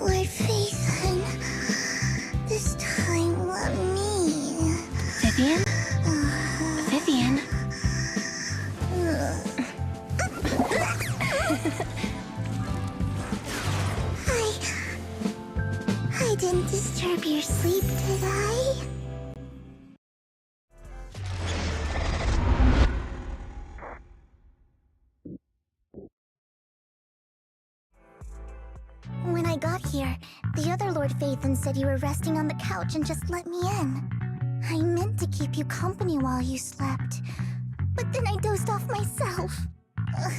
Lord Phaethon, this time let me. Vivian? Vivian? I didn't disturb your sleep, did I? When I got here, the other Lord Phaethon said you were resting on the couch and just let me in. I meant to keep you company while you slept, but then I dozed off myself. Ugh.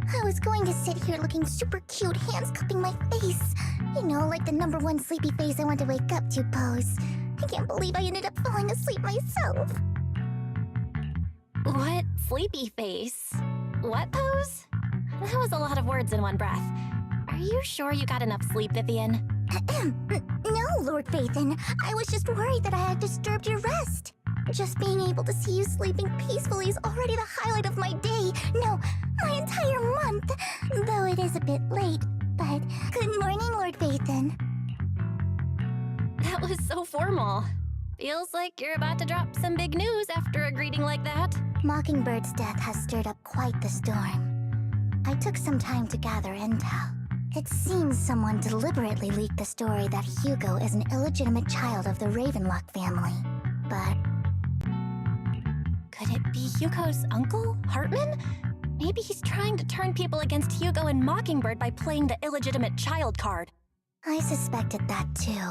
I was going to sit here looking super cute, hands cupping my face. You know, like the #1 sleepy face I want to wake up to pose. I can't believe I ended up falling asleep myself. What sleepy face? What pose? That was a lot of words in one breath. Are you sure you got enough sleep, Vivian? No, Lord Phaethon. I was just worried that I had disturbed your rest. Just being able to see you sleeping peacefully is already the highlight of my day. No, my entire month. Though it is a bit late, but good morning, Lord Phaethon. That was so formal. Feels like you're about to drop some big news after a greeting like that. Mockingbird's death has stirred up quite the storm. I took some time to gather intel. It seems someone deliberately leaked the story that Hugo is an illegitimate child of the Ravenlock family. But could it be Hugo's uncle, Hartman? Maybe he's trying to turn people against Hugo and Mockingbird by playing the illegitimate child card. I suspected that too.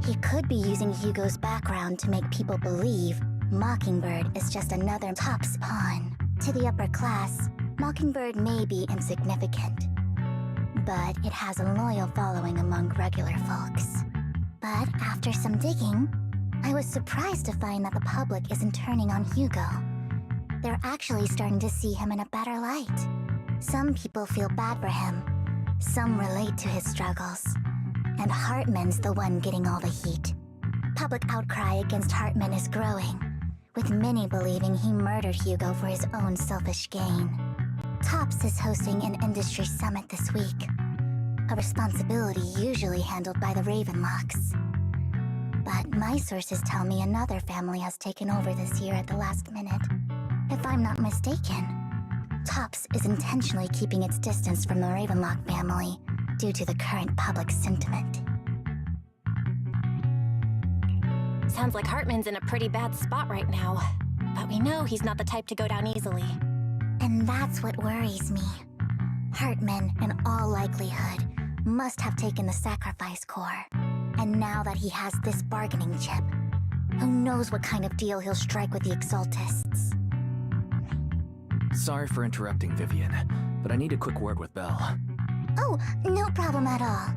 He could be using Hugo's background to make people believe Mockingbird is just another Top's pawn. To the upper class, Mockingbird may be insignificant, but it has a loyal following among regular folks. But after some digging, I was surprised to find that the public isn't turning on Hugo. They're actually starting to see him in a better light. Some people feel bad for him, some relate to his struggles, and Hartman's the one getting all the heat. Public outcry against Hartman is growing, with many believing he murdered Hugo for his own selfish gain. Tops is hosting an industry summit this week, a responsibility usually handled by the Ravenlocks. But my sources tell me another family has taken over this year at the last minute. If I'm not mistaken, Tops is intentionally keeping its distance from the Ravenlock family due to the current public sentiment. Sounds like Hartman's in a pretty bad spot right now, but we know he's not the type to go down easily. And that's what worries me. Hartman, in all likelihood, must have taken the sacrifice core. And now that he has this bargaining chip, who knows what kind of deal he'll strike with the Exaltists. Sorry for interrupting, Vivian, but I need a quick word with Belle. Oh, no problem at all.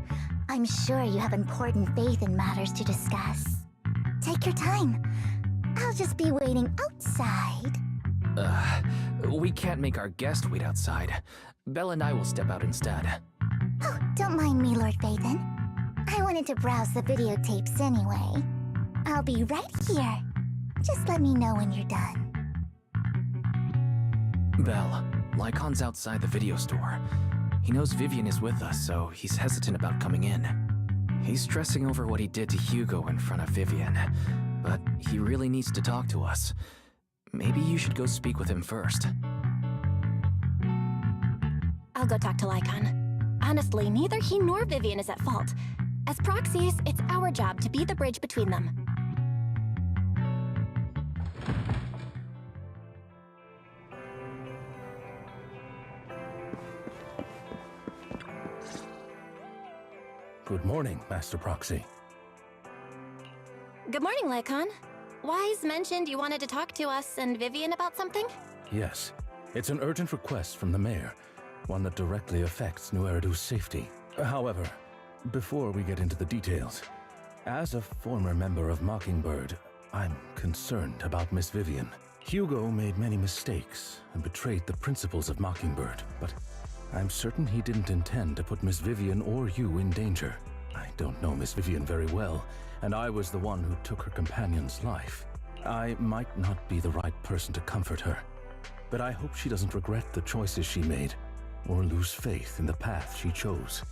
I'm sure you have important faith in matters to discuss. Take your time. I'll just be waiting outside. We can't make our guest wait outside. Belle and I will step out instead. Oh, don't mind me, Lord Phaethon. I wanted to browse the videotapes anyway. I'll be right here. Just let me know when you're done. Belle, Lycon's outside the video store. He knows Vivian is with us, so he's hesitant about coming in. He's stressing over what he did to Hugo in front of Vivian, but he really needs to talk to us. Maybe you should go speak with him first. I'll go talk to Lycon. Honestly, neither he nor Vivian is at fault. As proxies, it's our job to be the bridge between them. Good morning, Master Proxy. Good morning, Lycon. Wise mentioned you wanted to talk to us and Vivian about something? Yes, it's an urgent request from the mayor, one that directly affects New Eridu's safety. However, before we get into the details, as a former member of Mockingbird, I'm concerned about Miss Vivian. Hugo made many mistakes and betrayed the principles of Mockingbird, but I'm certain he didn't intend to put Miss Vivian or you in danger. I don't know Miss Vivian very well, and I was the one who took her companion's life. I might not be the right person to comfort her, but I hope she doesn't regret the choices she made or lose faith in the path she chose.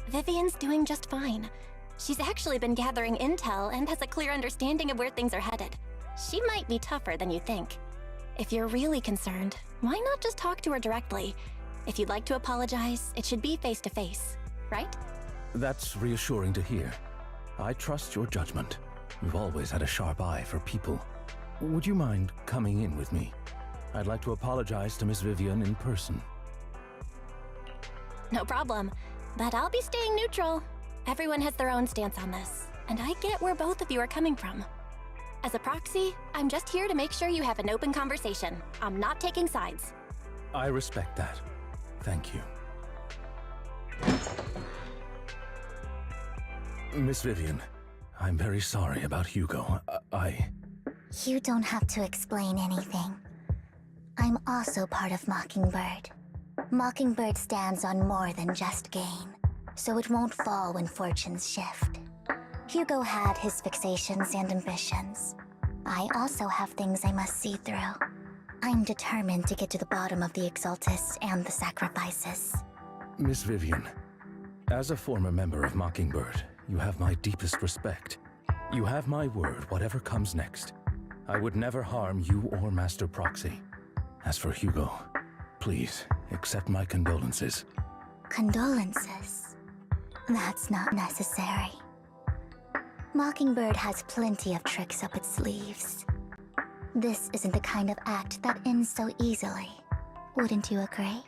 Vivian's doing just fine. She's actually been gathering intel and has a clear understanding of where things are headed. She might be tougher than you think. If you're really concerned, why not just talk to her directly? If you'd like to apologize, it should be face to face, right? That's reassuring to hear. I trust your judgment. You've always had a sharp eye for people. Would you mind coming in with me? I'd like to apologize to Miss Vivian in person. No problem, but I'll be staying neutral. Everyone has their own stance on this, and I get where both of you are coming from. As a proxy, I'm just here to make sure you have an open conversation. I'm not taking sides. I respect that. Thank you. Miss Vivian, I'm very sorry about Hugo. You don't have to explain anything. I'm also part of Mockingbird. Mockingbird stands on more than just gain, so it won't fall when fortunes shift. Hugo had his fixations and ambitions. I also have things I must see through. I'm determined to get to the bottom of the Exaltists and the sacrifices. Miss Vivian, as a former member of Mockingbird, you have my deepest respect. You have my word, whatever comes next. I would never harm you or Master Proxy. As for Hugo, please accept my condolences. Condolences? That's not necessary. Mockingbird has plenty of tricks up its sleeves. This isn't the kind of act that ends so easily. Wouldn't you agree?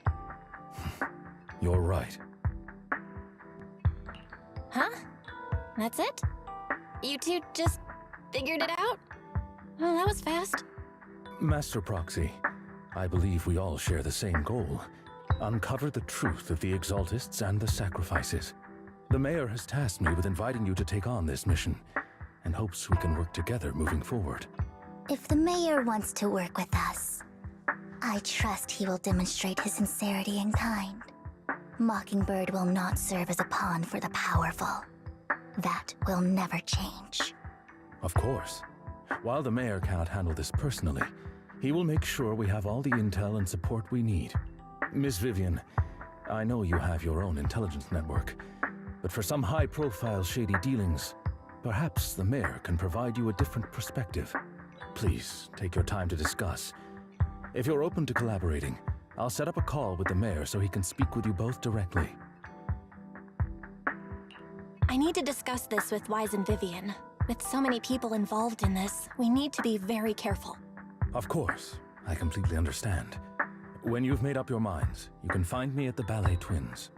You're right. Huh? That's it? You two just figured it out? Oh, that was fast. Master Proxy, I believe we all share the same goal. Uncover the truth of the Exaltists and the sacrifices. The mayor has tasked me with inviting you to take on this mission, and hopes we can work together moving forward. If the mayor wants to work with us, I trust he will demonstrate his sincerity in kind. Mockingbird will not serve as a pawn for the powerful. That will never change. Of course. While the mayor cannot handle this personally, he will make sure we have all the intel and support we need. Miss Vivian, I know you have your own intelligence network, but for some high-profile shady dealings, perhaps the mayor can provide you a different perspective. Please, take your time to discuss. If you're open to collaborating, I'll set up a call with the mayor so he can speak with you both directly. I need to discuss this with Wise and Vivian. With so many people involved in this, we need to be very careful. Of course, I completely understand. When you've made up your minds, you can find me at the Ballet Twins.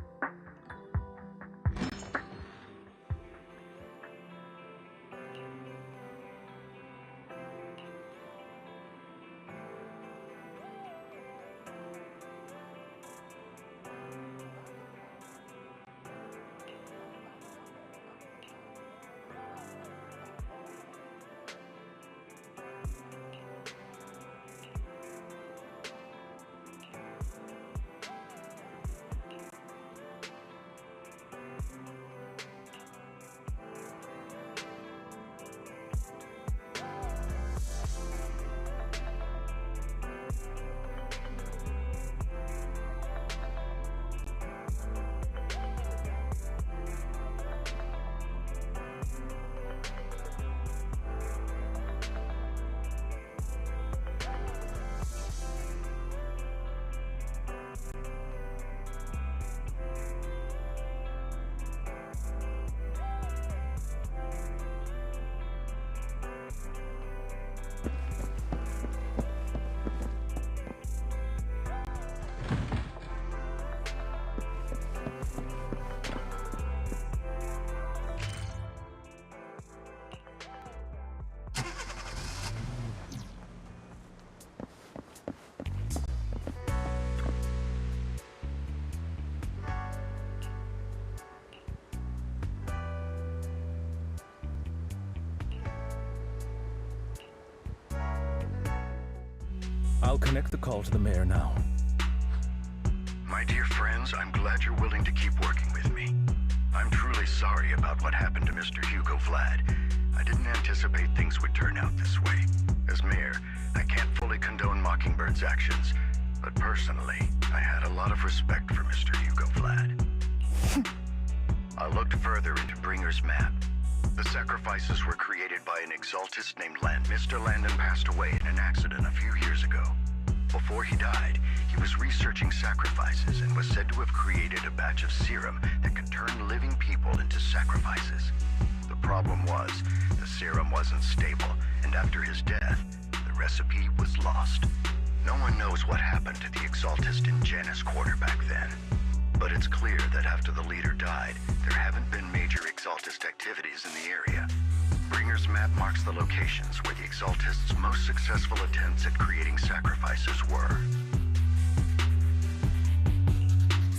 I'll connect the call to the mayor now. My dear friends, I'm glad you're willing to keep working with me. I'm truly sorry about what happened to Mr. Hugo Vlad. I didn't anticipate things would turn out this way. As mayor, I can't fully condone Mockingbird's actions, but personally, I had a lot of respect for Mr. Hugo Vlad. I looked further into Bringer's map. The sacrifices were created by an exaltist named Land. Mr. Landon passed away in an accident a few years ago. Before he died, he was researching sacrifices and was said to have created a batch of serum that could turn living people into sacrifices. The problem was, the serum wasn't stable, and after his death, the recipe was lost. No one knows what happened to the exaltist in Janus Quarter back then. But it's clear that after the leader died, there haven't been major exaltist activities in the area. Bringer's map marks the locations where the exaltists' most successful attempts at creating sacrifices were.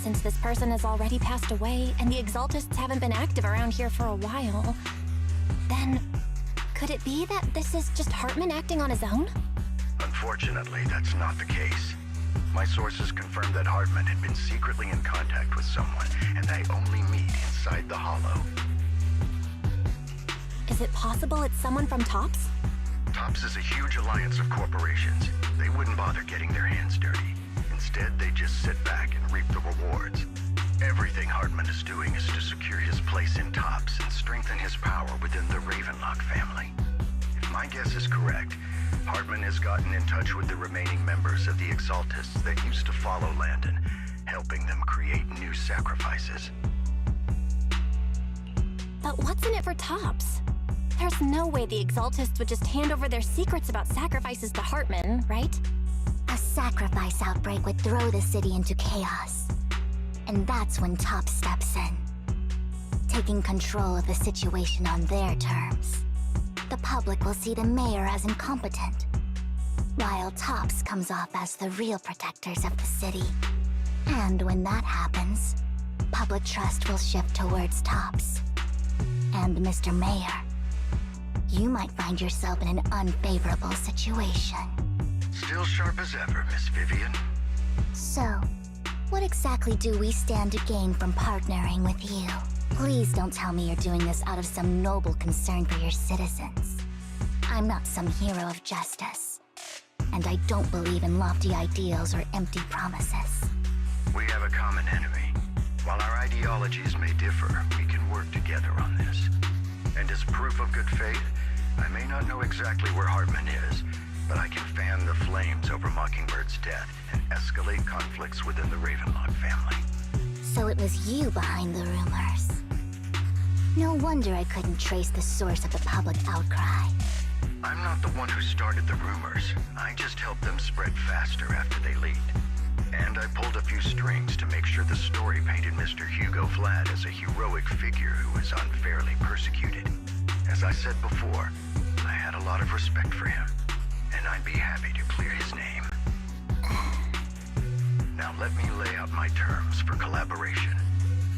Since this person has already passed away, and the exaltists haven't been active around here for a while, then could it be that this is just Hartman acting on his own? Unfortunately, that's not the case. My sources confirmed that Hartman had been secretly in contact with someone, and they only meet inside the Hollow. Is it possible it's someone from TOPS? TOPS is a huge alliance of corporations. They wouldn't bother getting their hands dirty. Instead, they just sit back and reap the rewards. Everything Hartman is doing is to secure his place in TOPS and strengthen his power within the Ravenlock family. If my guess is correct, Hartman has gotten in touch with the remaining members of the Exaltists that used to follow Landon, helping them create new sacrifices. But what's in it for TOPS? There's no way the Exaltists would just hand over their secrets about sacrifices to Hartman, right? A sacrifice outbreak would throw the city into chaos. And that's when TOPS steps in, taking control of the situation on their terms. The public will see the mayor as incompetent, while TOPS comes off as the real protectors of the city. And when that happens, public trust will shift towards TOPS. And Mr. Mayor, you might find yourself in an unfavorable situation. Still sharp as ever, Miss Vivian. So, what exactly do we stand to gain from partnering with you? Please don't tell me you're doing this out of some noble concern for your citizens. I'm not some hero of justice, and I don't believe in lofty ideals or empty promises. We have a common enemy. While our ideologies may differ, we can work together on this. And as proof of good faith, I may not know exactly where Hartman is, but I can fan the flames over Mockingbird's death and escalate conflicts within the Ravenlock family. So it was you behind the rumors. No wonder I couldn't trace the source of the public outcry. I'm not the one who started the rumors. I just helped them spread faster after they leaked. And I pulled a few strings to make sure the story painted Mr. Hugo Vlad as a heroic figure who was unfairly persecuted. As I said before, I had a lot of respect for him, and I'd be happy to clear his name. Now let me lay out my terms for collaboration.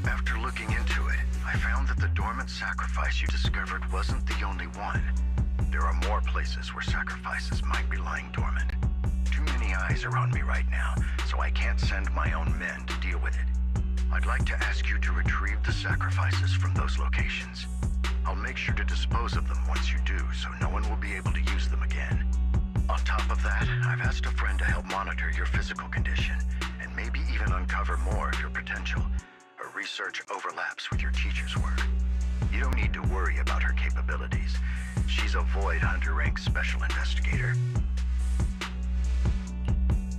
After looking into it, I found that the dormant sacrifice you discovered wasn't the only one. There are more places where sacrifices might be lying dormant. Too many eyes are on me right now, so I can't send my own men to deal with it. I'd like to ask you to retrieve the sacrifices from those locations. I'll make sure to dispose of them once you do, so no one will be able to use them again. On top of that, I've asked a friend to help monitor your physical condition, and maybe even uncover more of your potential. Her research overlaps with your teacher's work. You don't need to worry about her capabilities. She's a Void Hunter rank special investigator.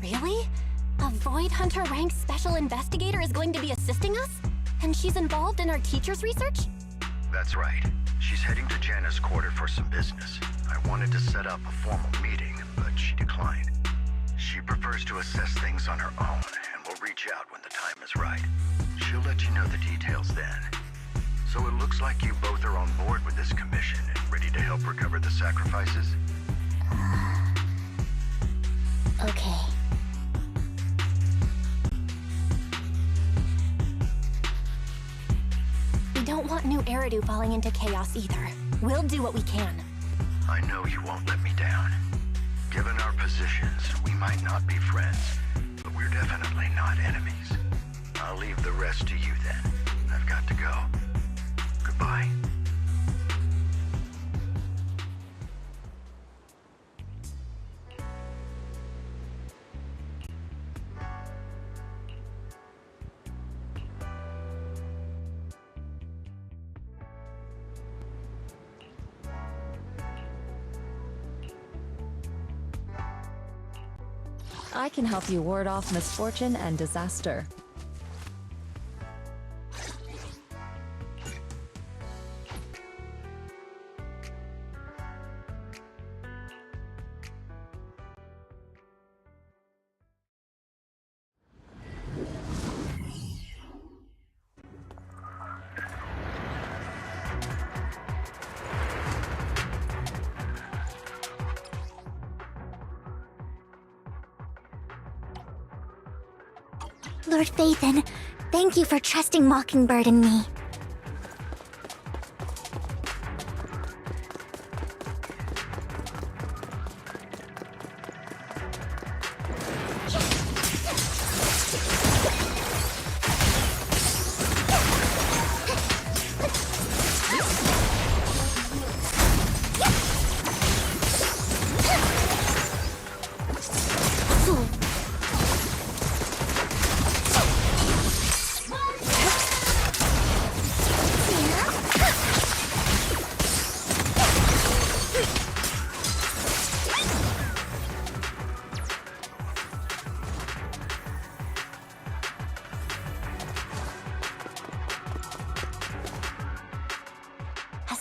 Really? A Void Hunter ranked special investigator is going to be assisting us? And she's involved in our teacher's research? That's right. She's heading to Janus Quarter for some business. I wanted to set up a formal meeting, but she declined. She prefers to assess things on her own, and will reach out when the time is right. She'll let you know the details then. So it looks like you both are on board with this commission and ready to help recover the sacrifices? Okay. We don't want New Eridu falling into chaos either. We'll do what we can. I know you won't let me down. Given our positions, we might not be friends, but we're definitely not enemies. I'll leave the rest to you then. I've got to go. Goodbye. I can help you ward off misfortune and disaster. Lord Phaethon, thank you for trusting Mockingbird and me.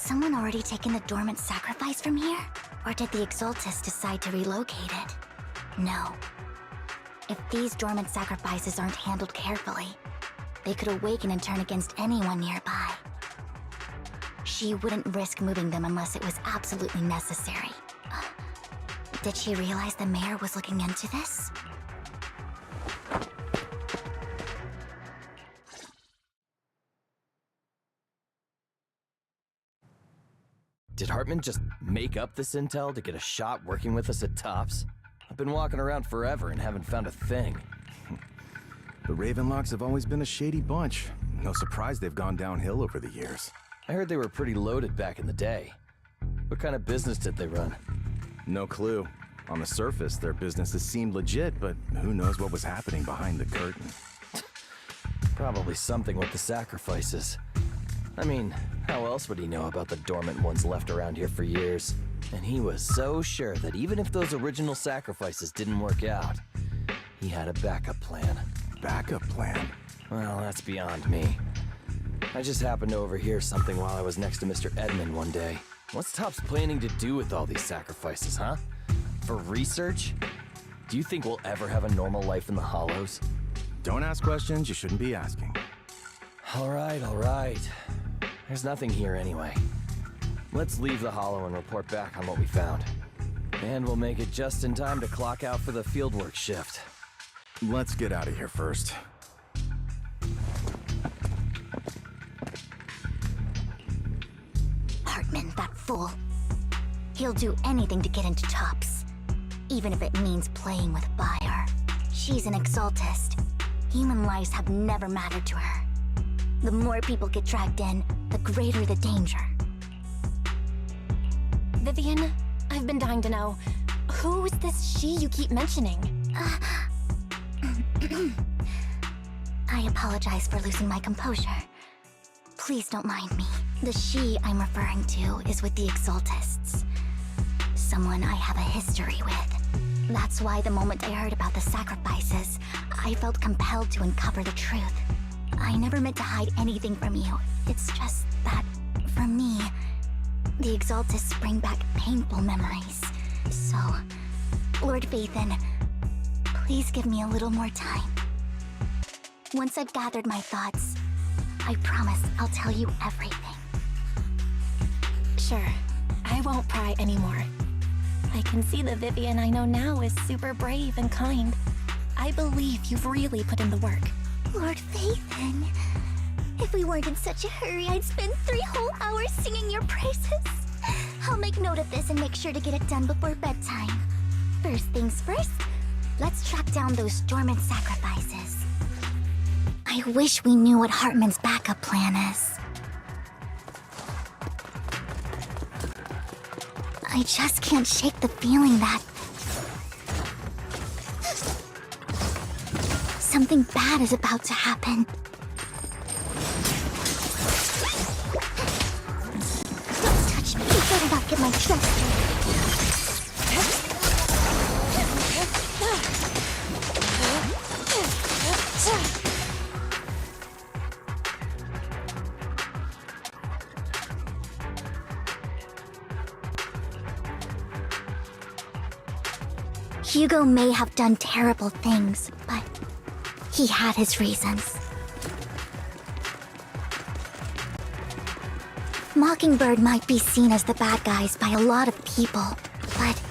Someone already taken the dormant sacrifice from here? Or did the Exaltus decide to relocate it? No. If these dormant sacrifices aren't handled carefully, they could awaken and turn against anyone nearby. She wouldn't risk moving them unless it was absolutely necessary. Did she realize the mayor was looking into this? Did Hartman just make up this intel to get a shot working with us at Tops? I've been walking around forever and haven't found a thing. The Ravenlocks have always been a shady bunch. No surprise they've gone downhill over the years. I heard they were pretty loaded back in the day. What kind of business did they run? No clue. On the surface, their businesses seemed legit, but who knows what was happening behind the curtain. Probably something with the sacrifices. I mean, how else would he know about the dormant ones left around here for years? And he was so sure that even if those original sacrifices didn't work out, he had a backup plan. Backup plan? Well, that's beyond me. I just happened to overhear something while I was next to Mr. Edmund one day. What's Tops planning to do with all these sacrifices, huh? For research? Do you think we'll ever have a normal life in the Hollows? Don't ask questions you shouldn't be asking. All right. There's nothing here anyway. Let's leave the Hollow and report back on what we found. And we'll make it just in time to clock out for the fieldwork shift. Let's get out of here first. Hartman, that fool. He'll do anything to get into Tops, even if it means playing with fire. She's an Exaltist. Human lives have never mattered to her. The more people get dragged in, the greater the danger. Vivian, I've been dying to know, who is this she you keep mentioning? I apologize for losing my composure. Please don't mind me. The she I'm referring to is with the Exaltists. Someone I have a history with. That's why the moment I heard about the sacrifices, I felt compelled to uncover the truth. I never meant to hide anything from you. It's just that, for me, the Exaltists bring back painful memories. So, Lord Phaethon, please give me a little more time. Once I've gathered my thoughts, I promise I'll tell you everything. Sure, I won't pry anymore. I can see the Vivian I know now is super brave and kind. I believe you've really put in the work. Lord Phaethon, if we weren't in such a hurry, I'd spend 3 whole hours singing your praises. I'll make note of this and make sure to get it done before bedtime. First things first, let's track down those dormant sacrifices. I wish we knew what Hartman's backup plan is. I just can't shake the feeling that something bad is about to happen. Don't touch me. You better not get my trust dirty. Hugo may have done terrible things, but he had his reasons. Mockingbird might be seen as the bad guys by a lot of people, but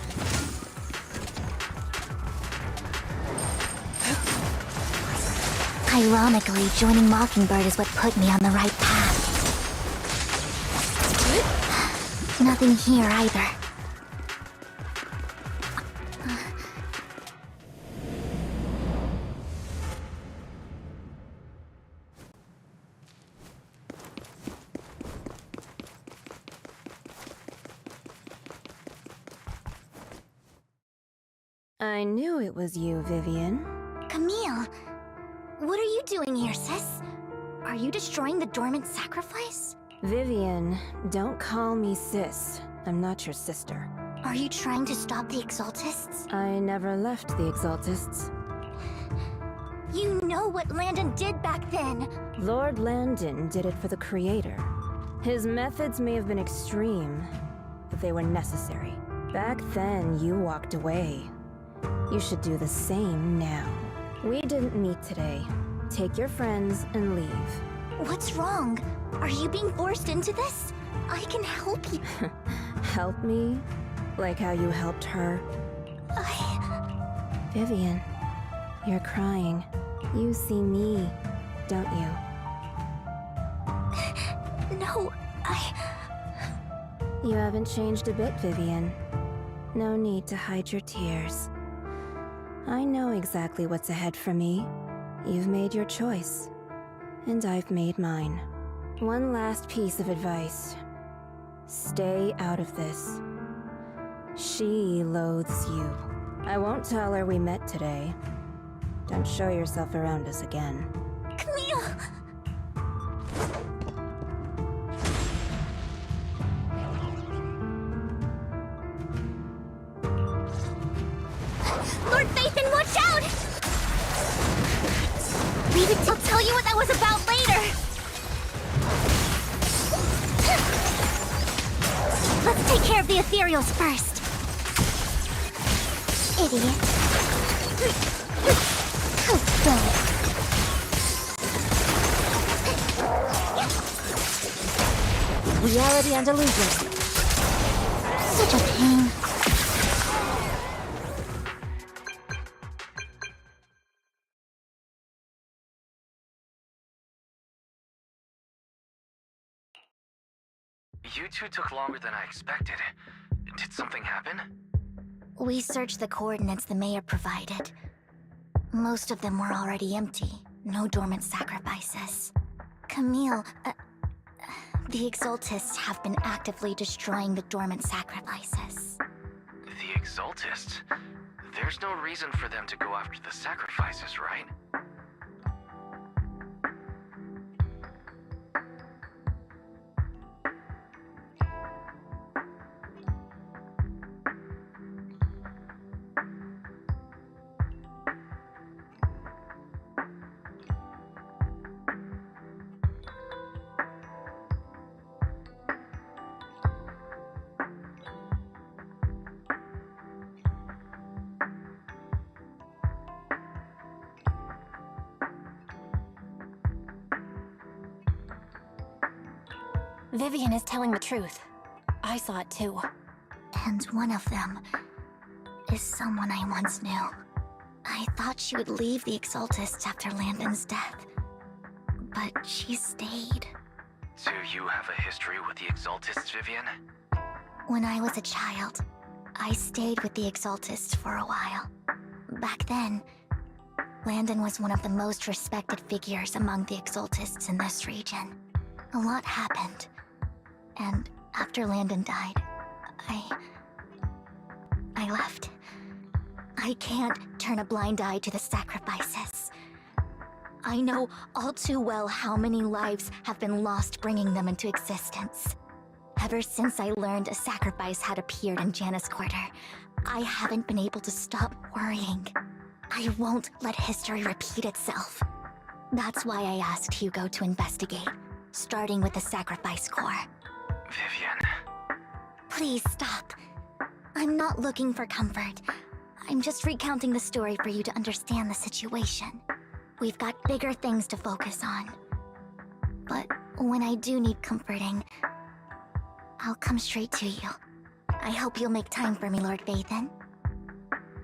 ironically, joining Mockingbird is what put me on the right path. Nothing here either. I knew it was you, Vivian. Camille, what are you doing here, sis? Are you destroying the dormant sacrifice? Vivian, don't call me sis. I'm not your sister. Are you trying to stop the Exaltists? I never left the Exaltists. You know what Landon did back then! Lord Landon did it for the Creator. His methods may have been extreme, but they were necessary. Back then, you walked away. You should do the same now. We didn't meet today. Take your friends and leave. What's wrong? Are you being forced into this? I can help you. Help me? Like how you helped her? Vivian, you're crying. You see me, don't you? No, You haven't changed a bit, Vivian. No need to hide your tears. I know exactly what's ahead for me. You've made your choice, and I've made mine. One last piece of advice. Stay out of this. She loathes you. I won't tell her we met today. Don't show yourself around us again. Camille! Lord Phaethon, watch out! Leave it till tell you what that was about later! Let's take care of the ethereals first. Idiot. How dull. Reality and illusion. Such a pain. You two took longer than I expected. Did something happen? We searched the coordinates the mayor provided. Most of them were already empty. No dormant sacrifices. Camille, the Exaltists have been actively destroying the dormant sacrifices. The Exaltists? There's no reason for them to go after the sacrifices, right? Vivian is telling the truth. I saw it too. And one of them is someone I once knew. I thought she would leave the Exaltists after Landon's death, but she stayed. So you have a history with the Exaltists, Vivian? When I was a child, I stayed with the Exaltists for a while. Back then, Landon was one of the most respected figures among the Exaltists in this region. A lot happened. And after Landon died, I left. I can't turn a blind eye to the sacrifices. I know all too well how many lives have been lost bringing them into existence. Ever since I learned a sacrifice had appeared in Janus Quarter, I haven't been able to stop worrying. I won't let history repeat itself. That's why I asked Hugo to investigate, starting with the Sacrifice Corps. Vivian. Please stop. I'm not looking for comfort. I'm just recounting the story for you to understand the situation. We've got bigger things to focus on. But when I do need comforting, I'll come straight to you. I hope you'll make time for me, Lord Vathan.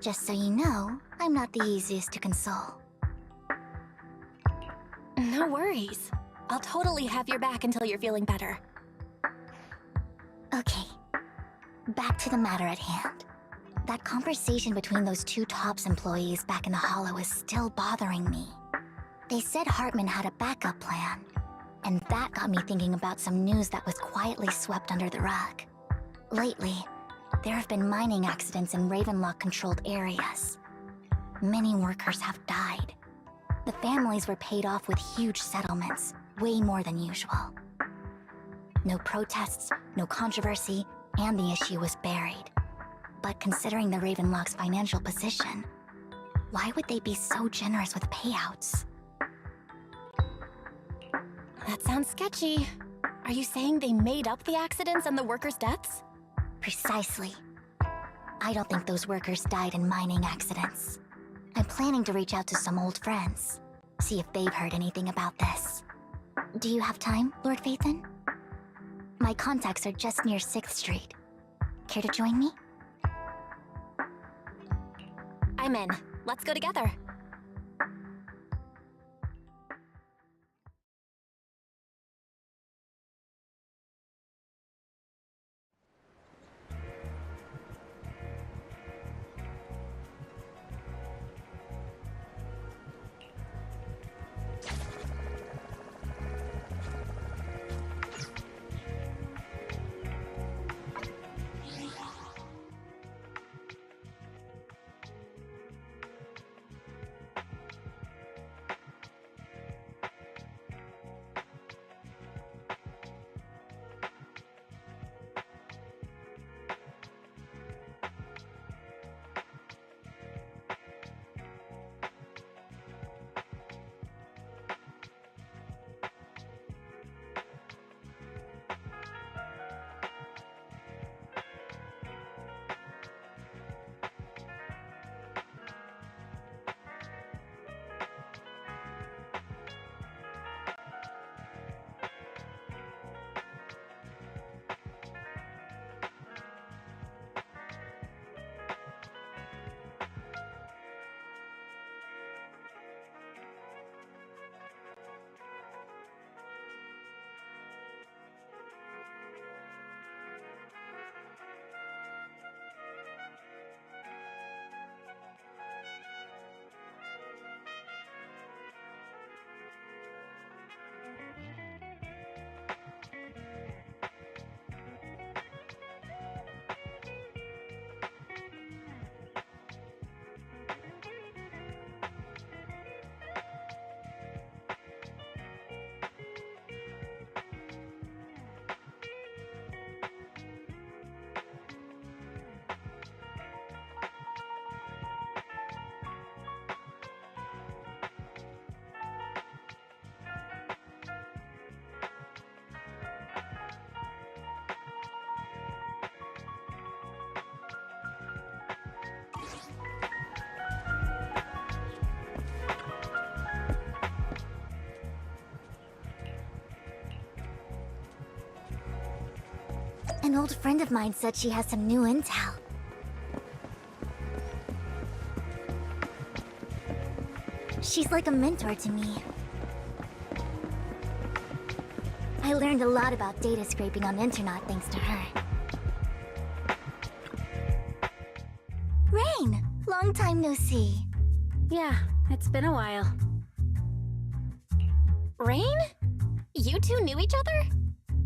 Just so you know, I'm not the easiest to console. No worries. I'll totally have your back until you're feeling better. Okay, back to the matter at hand. That conversation between those two TOPS employees back in the Hollow is still bothering me. They said Hartman had a backup plan, and that got me thinking about some news that was quietly swept under the rug. Lately, there have been mining accidents in Ravenlock-controlled areas. Many workers have died. The families were paid off with huge settlements, way more than usual. No protests, no controversy, and the issue was buried. But considering the Ravenlock's financial position, why would they be so generous with payouts? That sounds sketchy. Are you saying they made up the accidents and the workers' deaths? Precisely. I don't think those workers died in mining accidents. I'm planning to reach out to some old friends, see if they've heard anything about this. Do you have time, Lord Vathan? My contacts are just near 6th Street. Care to join me? I'm in. Let's go together. An old friend of mine said she has some new intel. She's like a mentor to me. I learned a lot about data scraping on the internet thanks to her. Long time no see. Yeah, it's been a while. Rain? You two knew each other?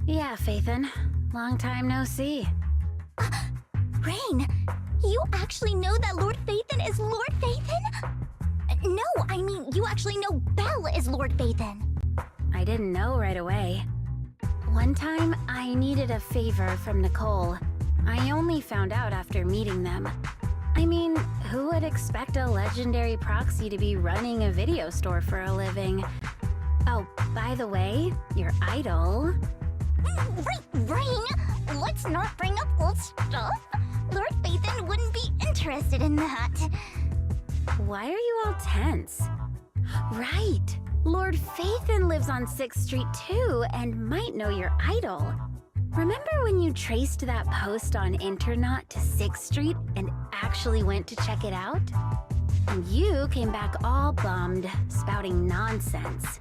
Yeah, Faithin. Long time no see. Rain, you actually know that Lord Faithin is Lord Faithin? No, I mean, you actually know Belle is Lord Faithin. I didn't know right away. One time, I needed a favor from Nicole. I only found out after meeting them. I mean, who would expect a legendary proxy to be running a video store for a living? Oh, by the way, your idol... Rain, let's not bring up old stuff. Lord Faithin wouldn't be interested in that. Why are you all tense? Right! Lord Faithin lives on 6th Street too, and might know your idol. Remember when you traced that post on Internet to 6th Street and actually went to check it out? And you came back all bummed, spouting nonsense.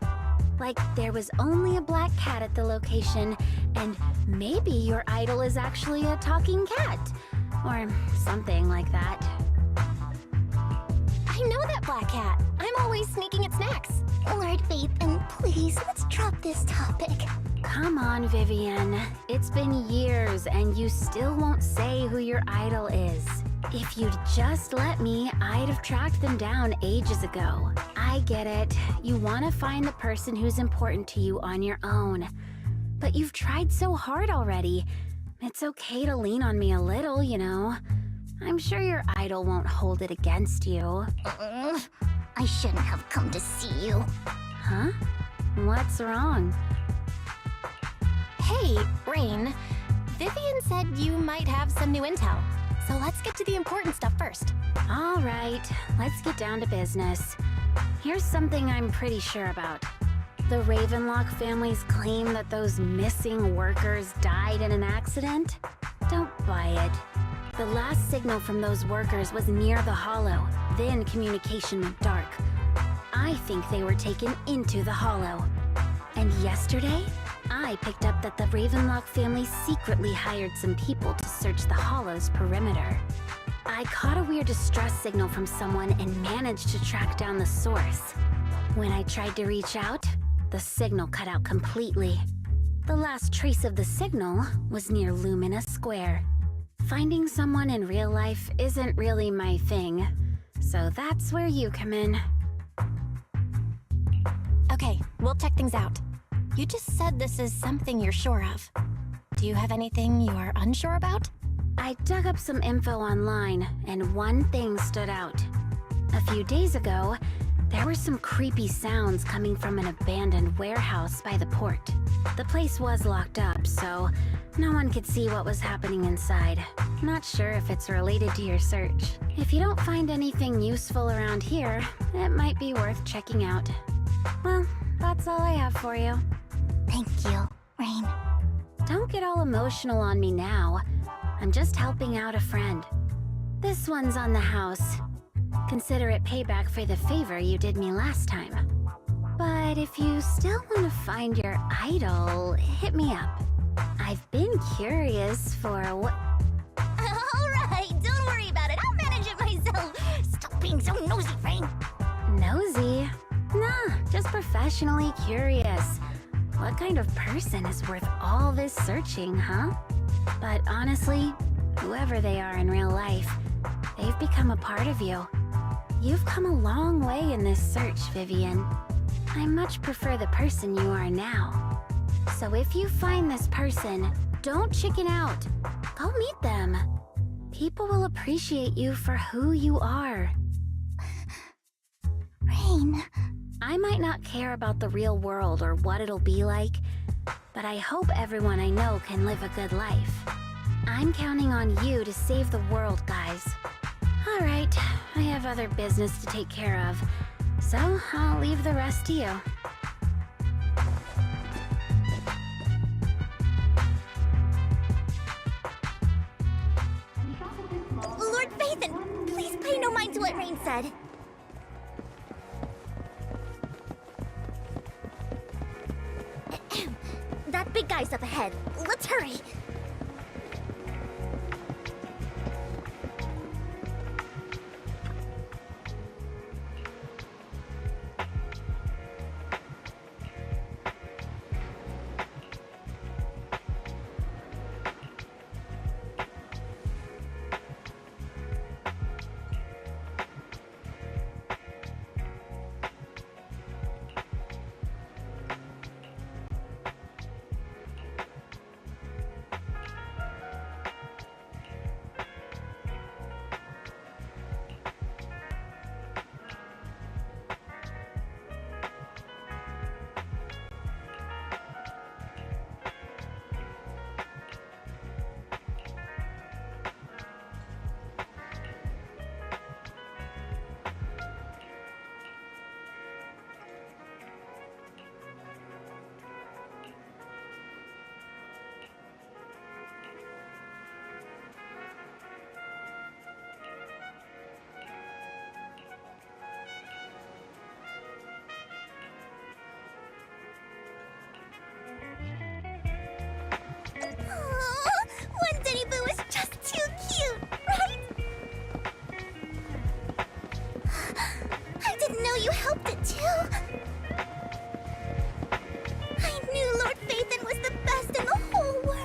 Like there was only a black cat at the location, and maybe your idol is actually a talking cat. Or something like that. I know that black cat. I'm always sneaking at snacks. Lord Faithin, please, let's drop this topic. Come on, Vivian. It's been years, and you still won't say who your idol is. If you'd just let me, I'd have tracked them down ages ago. I get it. You want to find the person who's important to you on your own. But you've tried so hard already. It's okay to lean on me a little, you know. I'm sure your idol won't hold it against you. I shouldn't have come to see you. Huh? What's wrong? Hey, Rain. Vivian said you might have some new intel. So let's get to the important stuff first. All right, let's get down to business. Here's something I'm pretty sure about. The Ravenlock family's claim that those missing workers died in an accident? Don't buy it. The last signal from those workers was near the Hollow. Then communication went dark. I think they were taken into the Hollow. And yesterday, I picked up that the Ravenlock family secretly hired some people to search the Hollow's perimeter. I caught a weird distress signal from someone and managed to track down the source. When I tried to reach out, the signal cut out completely. The last trace of the signal was near Lumina Square. Finding someone in real life isn't really my thing, so that's where you come in. Okay, we'll check things out. You just said this is something you're sure of. Do you have anything you are unsure about? I dug up some info online, and one thing stood out. A few days ago, there were some creepy sounds coming from an abandoned warehouse by the port. The place was locked up, so no one could see what was happening inside. Not sure if it's related to your search. If you don't find anything useful around here, it might be worth checking out. Well, that's all I have for you. Thank you, Rain. Don't get all emotional on me now. I'm just helping out a friend. This one's on the house. Consider it payback for the favor you did me last time. But if you still want to find your idol, hit me up. I've been curious for what... Alright, don't worry about it. I'll manage it myself. Stop being so nosy, Rain. Nosy? Nah, just professionally curious. What kind of person is worth all this searching, huh? But honestly, whoever they are in real life, they've become a part of you. You've come a long way in this search, Vivian. I much prefer the person you are now. So if you find this person, don't chicken out. Go meet them. People will appreciate you for who you are. Rain. I might not care about the real world or what it'll be like, but I hope everyone I know can live a good life. I'm counting on you to save the world, guys. All right, I have other business to take care of, so I'll leave the rest to you. Lord Faithin, please pay no mind to what Rain said. That big guy's up ahead. Let's hurry. you helped it too. I knew Lord Phaethon was the best in the whole world.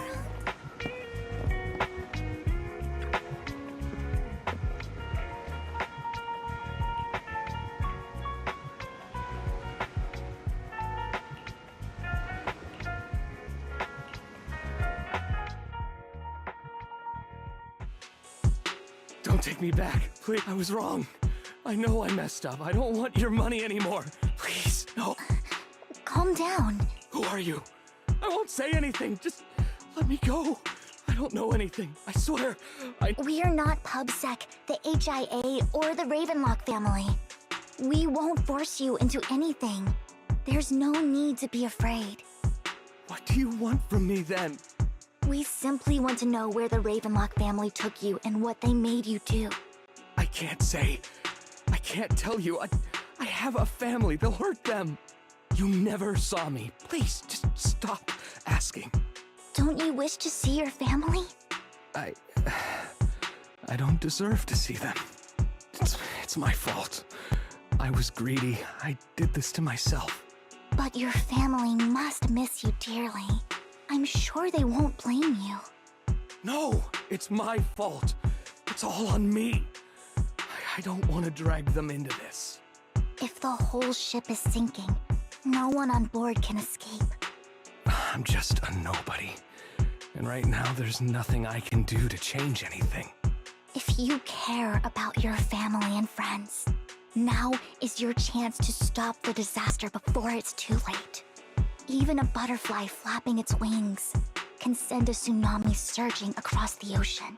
Don't take me back. Please, I was wrong. I know I messed up. I don't want your money anymore. Please, no. Calm down. Who are you? I won't say anything. Just let me go. I don't know anything. I swear. We're not PubSec, the HIA, or the Ravenlock family. We won't force you into anything. There's no need to be afraid. What do you want from me then? We simply want to know where the Ravenlock family took you and what they made you do. I can't say. I can't tell you. I have a family. They'll hurt them. You never saw me. Please, just stop asking. Don't you wish to see your family? I don't deserve to see them. It's my fault. I was greedy. I did this to myself. But your family must miss you dearly. I'm sure they won't blame you. No, it's my fault. It's all on me. I don't want to drag them into this. If the whole ship is sinking, no one on board can escape. I'm just a nobody. And right now, there's nothing I can do to change anything. If you care about your family and friends, now is your chance to stop the disaster before it's too late. Even a butterfly flapping its wings can send a tsunami surging across the ocean.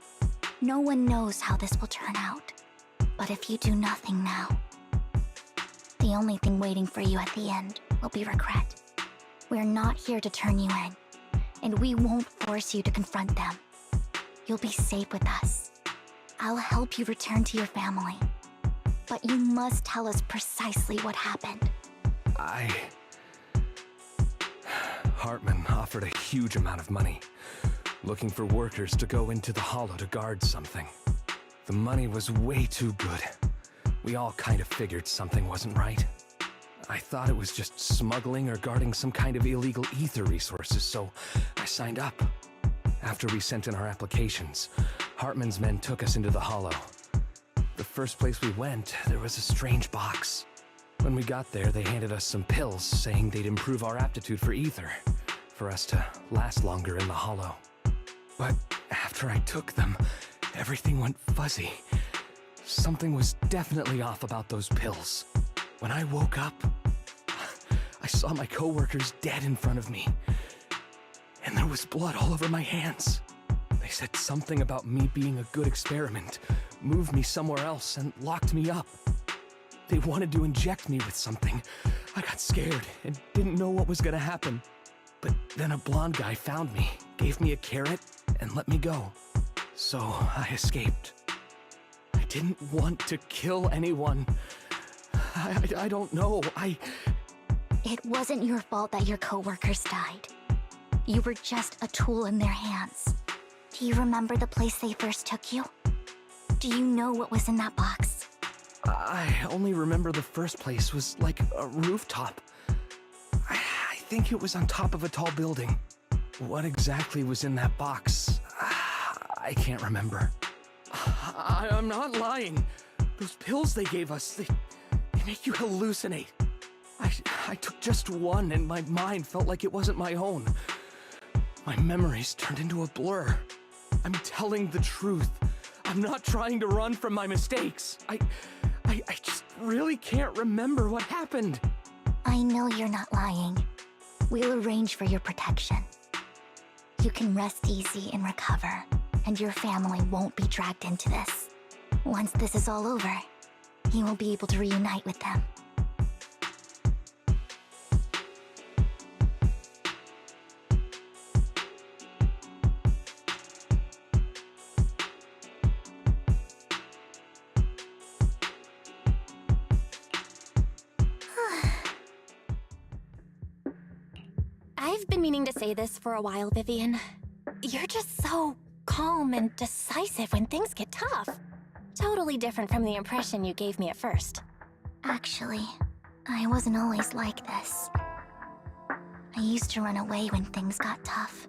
No one knows how this will turn out. But if you do nothing now, the only thing waiting for you at the end will be regret. We're not here to turn you in, and we won't force you to confront them. You'll be safe with us. I'll help you return to your family. But you must tell us precisely what happened. Hartman offered a huge amount of money, looking for workers to go into the Hollow to guard something. The money was way too good. We all kind of figured something wasn't right. I thought it was just smuggling or guarding some kind of illegal ether resources, so I signed up. After we sent in our applications, Hartman's men took us into the Hollow. The first place we went, there was a strange box. When we got there, they handed us some pills, saying they'd improve our aptitude for ether, for us to last longer in the Hollow. But after I took them, everything went fuzzy. Something was definitely off about those pills. When I woke up, I saw my coworkers dead in front of me. And there was blood all over my hands. They said something about me being a good experiment, moved me somewhere else, and locked me up. They wanted to inject me with something. I got scared and didn't know what was gonna happen. But then a blonde guy found me, gave me a carrot, and let me go. So I escaped. I didn't want to kill anyone. I don't know. It wasn't your fault that your coworkers died. You were just a tool in their hands. Do you remember the place they first took you? Do you know what was in that box? I only remember the first place was like a rooftop. I think it was on top of a tall building. What exactly was in that box? I can't remember. I'm not lying. Those pills they gave us, they make you hallucinate. I took just one and my mind felt like it wasn't my own. My memories turned into a blur. I'm telling the truth. I'm not trying to run from my mistakes. I just really can't remember what happened. I know you're not lying. We'll arrange for your protection. You can rest easy and recover, and your family won't be dragged into this. Once this is all over, you will be able to reunite with them. I've been meaning to say this for a while, Vivian. You're just so calm and decisive when things get tough. Totally different from the impression you gave me at first. Actually, I wasn't always like this. I used to run away when things got tough.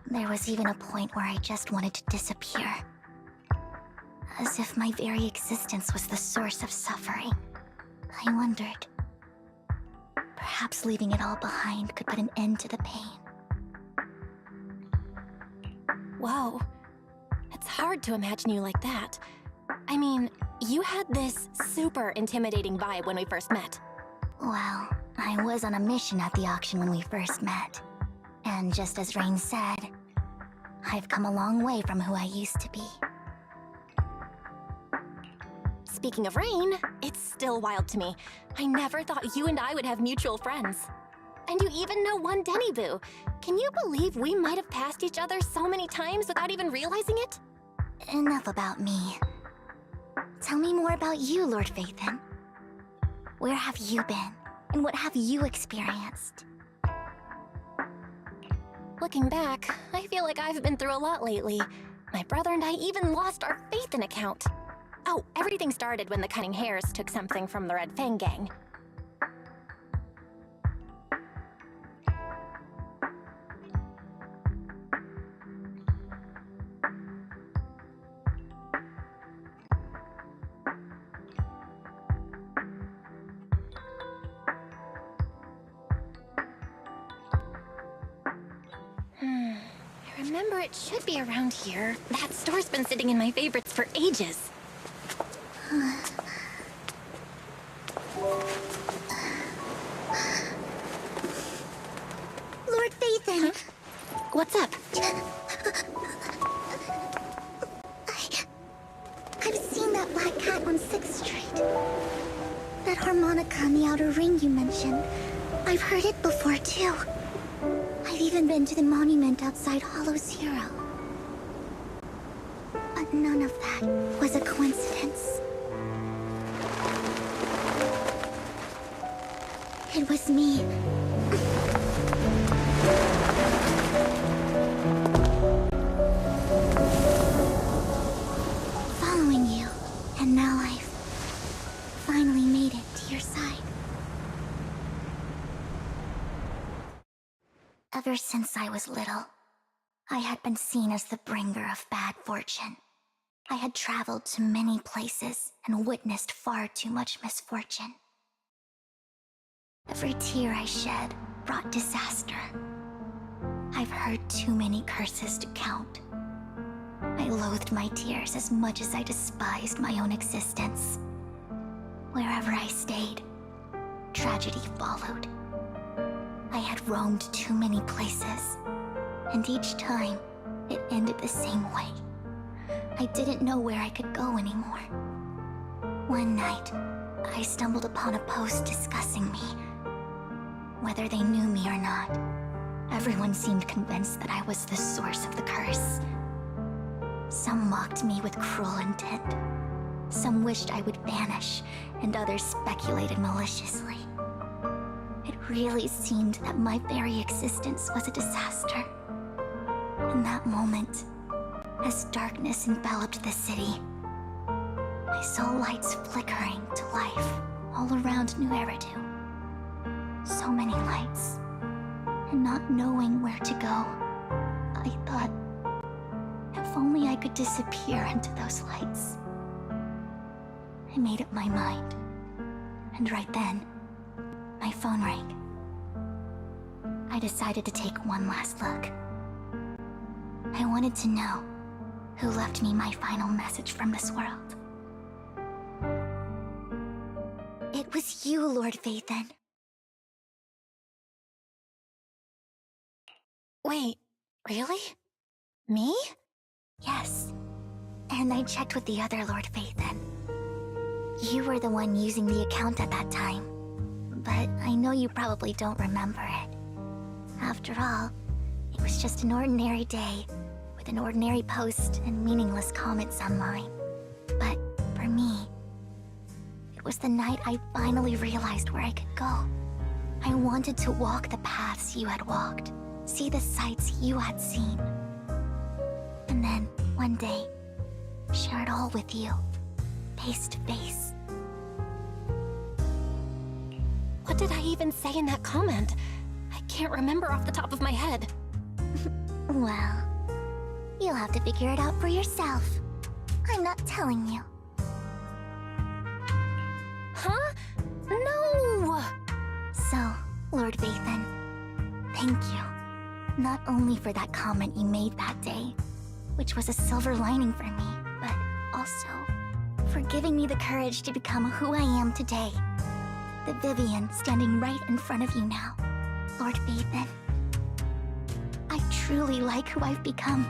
There was even a point where I just wanted to disappear. As if my very existence was the source of suffering. I wondered. Perhaps leaving it all behind could put an end to the pain. Whoa. It's hard to imagine you like that. I mean, you had this super intimidating vibe when we first met. Well, I was on a mission at the auction when we first met. And just as Rain said, I've come a long way from who I used to be. Speaking of Rain, it's still wild to me. I never thought you and I would have mutual friends. And you even know one Denny Boo. Can you believe we might have passed each other so many times without even realizing it? Enough about me. Tell me more about you, Lord Phaethon. Where have you been? And what have you experienced? Looking back, I feel like I've been through a lot lately. My brother and I even lost our Phaethon account. Oh, everything started when the Cunning Hares took something from the Red Fang gang. I remember it should be around here. That store's been sitting in my favorites for ages. Lord Phaethon! What's up? I've seen that black cat on 6th Street. That harmonica in the outer ring you mentioned. I've heard it before, too. I've even been to the monument outside Hollow Zero. But none of that was a coincidence. It was me. Following you, and now I've finally made it to your side. Ever since I was little, I had been seen as the bringer of bad fortune. I had traveled to many places and witnessed far too much misfortune. Every tear I shed brought disaster. I've heard too many curses to count. I loathed my tears as much as I despised my own existence. Wherever I stayed, tragedy followed. I had roamed too many places, and each time, it ended the same way. I didn't know where I could go anymore. One night, I stumbled upon a post discussing me. Whether they knew me or not, everyone seemed convinced that I was the source of the curse. Some mocked me with cruel intent. Some wished I would vanish, and others speculated maliciously. It really seemed that my very existence was a disaster. In that moment, as darkness enveloped the city, I saw lights flickering to life all around New Eridu. So many lights, and not knowing where to go, I thought, if only I could disappear into those lights. I made up my mind, and right then, my phone rang. I decided to take one last look. I wanted to know who left me my final message from this world. It was you, Lord Phaethon. Wait, really? Me? Yes. And I checked with the other Lord Phaethon. You were the one using the account at that time. But I know you probably don't remember it. After all, it was just an ordinary day, with an ordinary post and meaningless comments online. But for me, it was the night I finally realized where I could go. I wanted to walk the paths you had walked, see the sights you had seen. And then, one day, share it all with you, face to face. did I even say in that comment? I can't remember off the top of my head. Well, you'll have to figure it out for yourself. I'm not telling you. Huh? No! So, Lord Vathan, thank you. Not only for that comment you made that day, which was a silver lining for me, but also for giving me the courage to become who I am today. The Vivian standing right in front of you now. Lord Vathan, I truly like who I've become.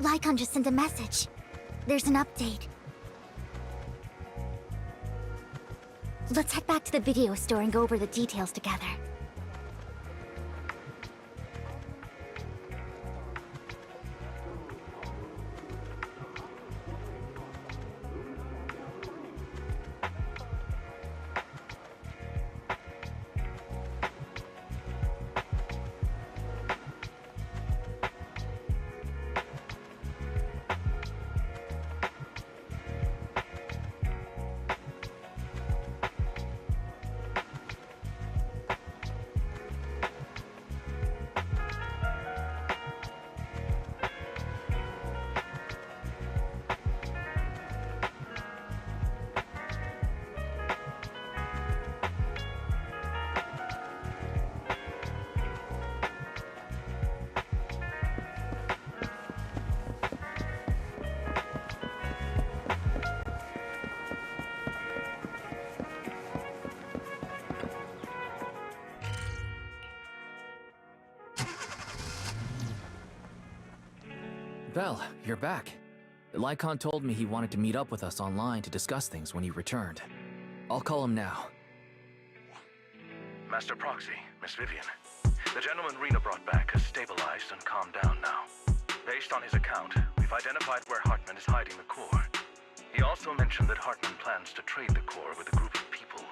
Lycon just sent a message. There's an update. Let's head back to the video store and go over the details together. Belle, you're back. Lycon told me he wanted to meet up with us online to discuss things when he returned. I'll call him now. Master Proxy, Miss Vivian. The gentleman Rena brought back has stabilized and calmed down now. Based on his account, we've identified where Hartman is hiding the core. He also mentioned that Hartman plans to trade the core with a group of people.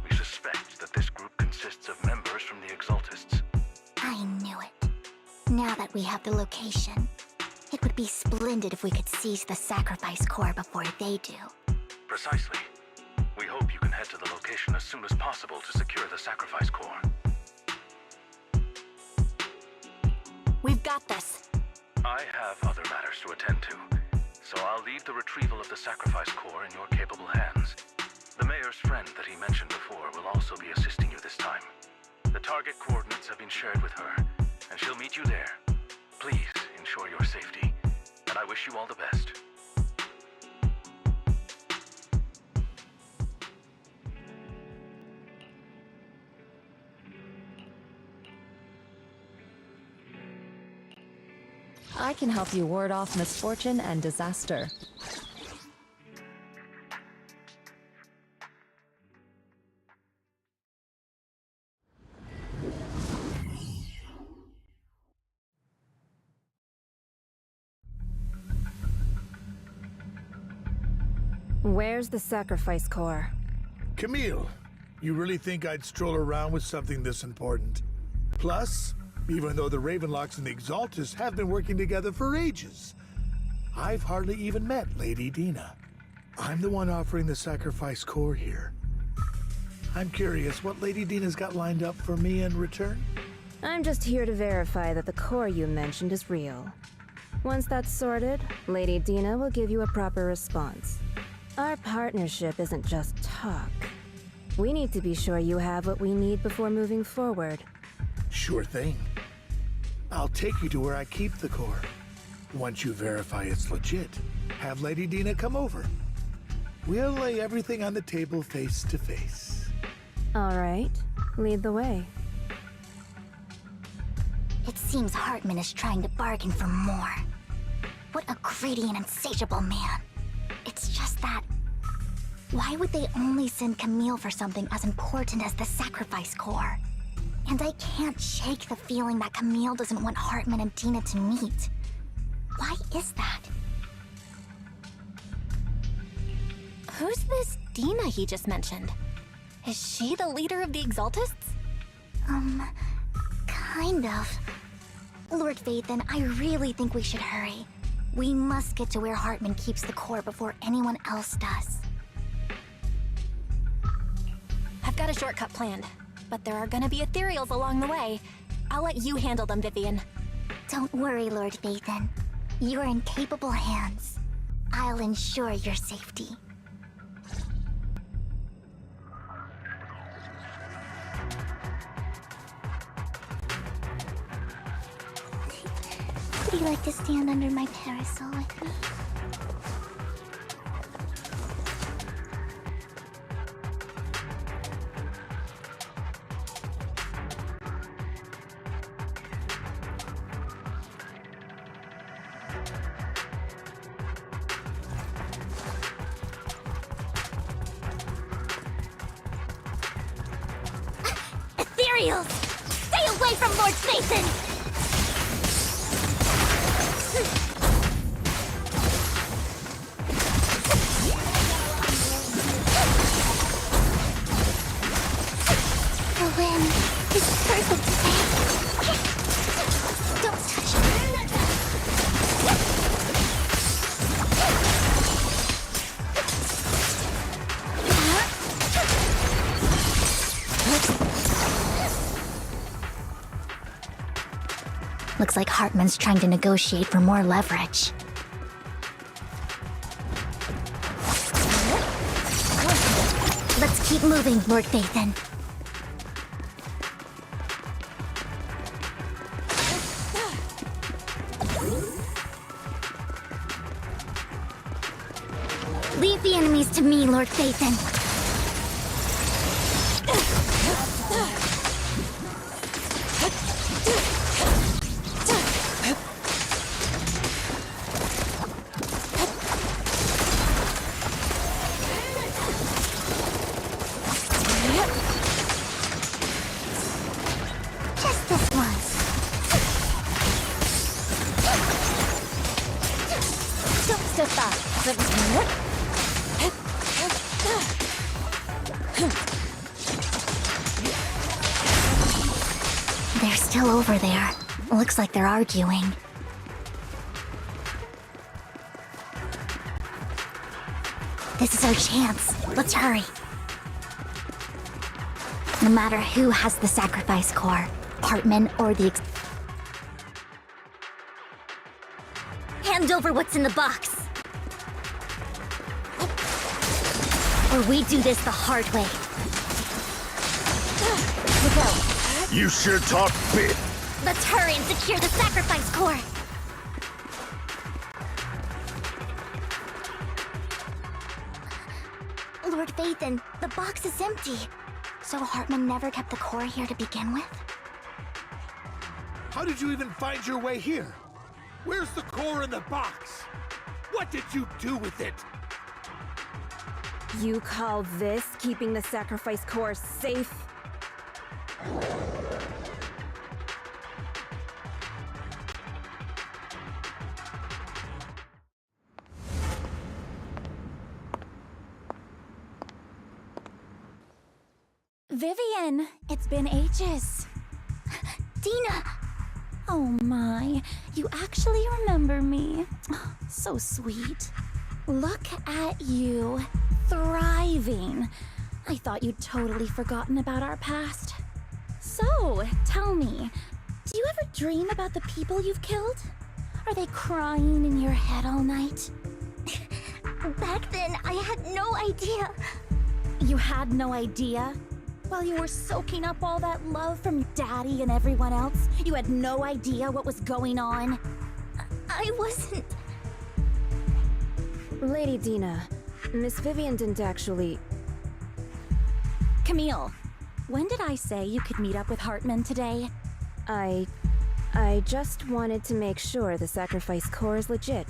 We suspect that this group consists of members from the Exaltists. I knew it. Now that we have the location, it would be splendid if we could seize the sacrifice core before they do. Precisely. We hope you can head to the location as soon as possible to secure the sacrifice core. We've got this. I have other matters to attend to, so I'll leave the retrieval of the sacrifice core in your capable hands. The mayor's friend that he mentioned before will also be assisting you this time. The target coordinates have been shared with her, and she'll meet you there. Please ensure your safety, and I wish you all the best. I can help you ward off misfortune and disaster. Where's the sacrifice core? Camille, you really think I'd stroll around with something this important? Plus, even though the Ravenlocks and the Exaltists have been working together for ages, I've hardly even met Lady Dina. I'm the one offering the sacrifice core here. I'm curious what Lady Dina's got lined up for me in return? I'm just here to verify that the core you mentioned is real. Once that's sorted, Lady Dina will give you a proper response. Our partnership isn't just talk. We need to be sure you have what we need before moving forward. Sure thing. I'll take you to where I keep the core. Once you verify it's legit, have Lady Dina come over. We'll lay everything on the table face to face. All right, lead the way. It seems Hartman is trying to bargain for more. What a greedy and insatiable man. It's just that... why would they only send Camille for something as important as the sacrifice core? And I can't shake the feeling that Camille doesn't want Hartman and Dina to meet. Why is that? Who's this Dina he just mentioned? Is she the leader of the Exaltists? Kind of. Lord Vathan, I really think we should hurry. We must get to where Hartman keeps the core before anyone else does. I've got a shortcut planned, but there are gonna be ethereals along the way. I'll let you handle them, Vivian. Don't worry, Lord Vathan. You're in capable hands. I'll ensure your safety. Would you like to stand under my parasol with me? Ethereals! Stay away from Lord Vathan! The wind is perfect today. Don't touch me. Looks like Hartman's trying to negotiate for more leverage. Let's keep moving, Lord Vathan. Leave the enemies to me, Lord Vathan. Just this once. Don't step back. They're still over there. Looks like they're arguing. This is our chance. Let's hurry. No matter who has the sacrifice core, Hartman or the hand over what's in the box. Or we do this the hard way. Look out. You sure talk big. Let's hurry and secure the sacrifice core. Lord Vathan, the box is empty. So Hartman never kept the core here to begin with? How did you even find your way here? Where's the core in the box? What did you do with it? You call this keeping the sacrifice core safe? Vivian, it's been ages. Dina! Oh my, you actually remember me. So sweet. Look at you, thriving. I thought you'd totally forgotten about our past. So, tell me, do you ever dream about the people you've killed? Are they crying in your head all night? Back then, I had no idea. You had no idea? While you were soaking up all that love from Daddy and everyone else, you had no idea what was going on? I wasn't... Lady Dina, Miss Vivian didn't actually... Camille, when did I say you could meet up with Hartman today? I just wanted to make sure the sacrifice core is legit.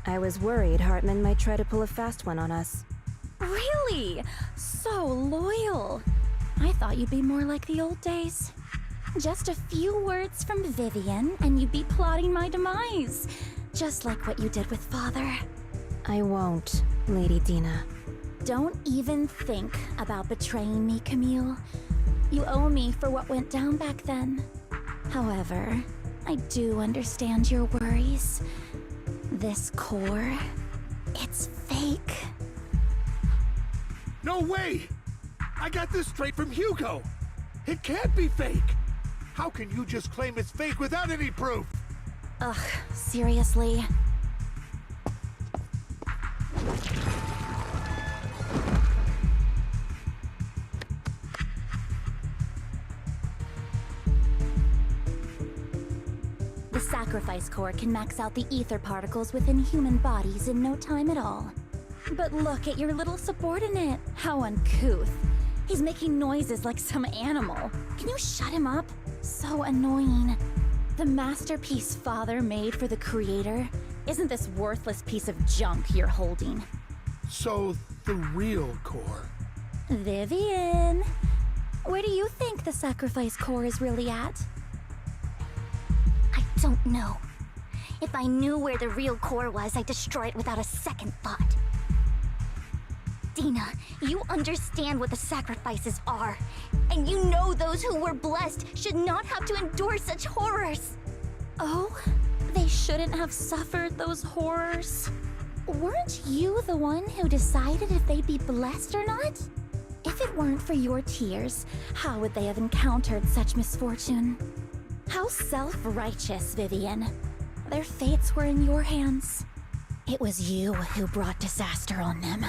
I was worried Hartman might try to pull a fast one on us. Really? So loyal. I thought you'd be more like the old days. Just a few words from Vivian, and you'd be plotting my demise. Just like what you did with Father. I won't, Lady Dina. Don't even think about betraying me, Camille. You owe me for what went down back then. However, I do understand your worries. This core, it's fake. No way! I got this straight from Hugo! It can't be fake! How can you just claim it's fake without any proof? Ugh, seriously. The sacrifice core can max out the ether particles within human bodies in no time at all. But look at your little subordinate. How uncouth. He's making noises like some animal. Can you shut him up? So annoying. The masterpiece Father made for the creator isn't this worthless piece of junk you're holding. So, the real core. Vivian, where do you think the sacrifice core is really at? I don't know. If I knew where the real core was, I'd destroy it without a second thought. Dina, you understand what the sacrifices are. And you know those who were blessed should not have to endure such horrors. Oh, they shouldn't have suffered those horrors. Weren't you the one who decided if they'd be blessed or not? If it weren't for your tears, how would they have encountered such misfortune? How self-righteous, Vivian. Their fates were in your hands. It was you who brought disaster on them.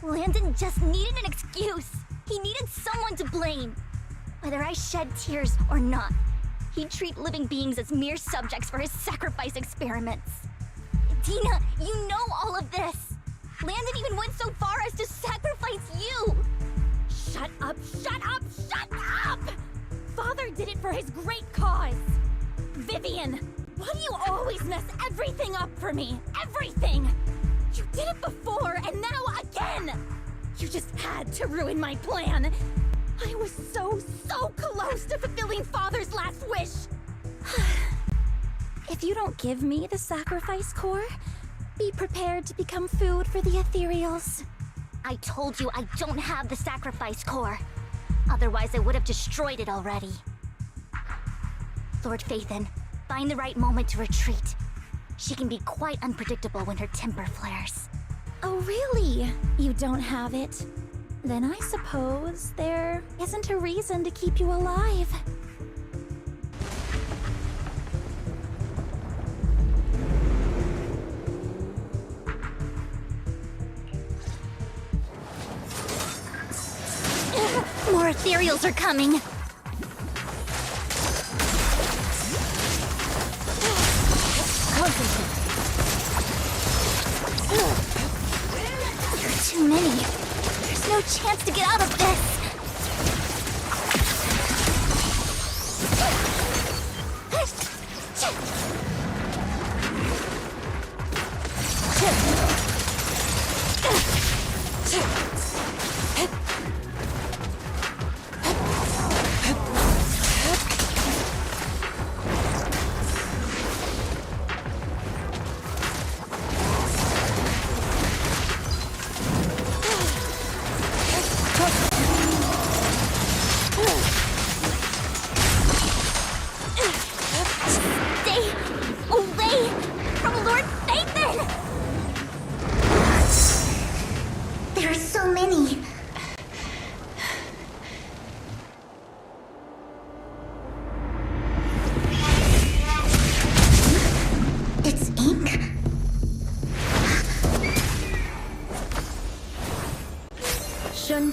Landon just needed an excuse. He needed someone to blame. Whether I shed tears or not, he'd treat living beings as mere subjects for his sacrifice experiments. Dina, you know all of this. Landon even went so far as to sacrifice you. Shut up, shut up, shut up! Father did it for his great cause. Vivian, why do you always mess everything up for me? Everything! You did it before, and now again! You just had to ruin my plan. I was so close to fulfilling Father's last wish. If you don't give me the sacrifice core, be prepared to become food for the ethereals. I told you I don't have the sacrifice core. Otherwise, I would have destroyed it already. Lord Phaethon, find the right moment to retreat. She can be quite unpredictable when her temper flares. Oh, really? You don't have it? Then I suppose there isn't a reason to keep you alive. More ethereals are coming! There are too many. There's no chance to get out of this.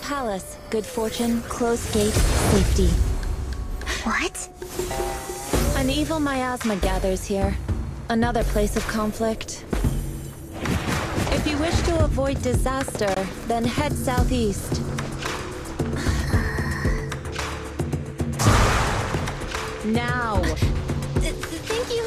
Palace, good fortune, closed gate, safety. What? An evil miasma gathers here. Another place of conflict. If you wish to avoid disaster, then head southeast. Now! Thank you!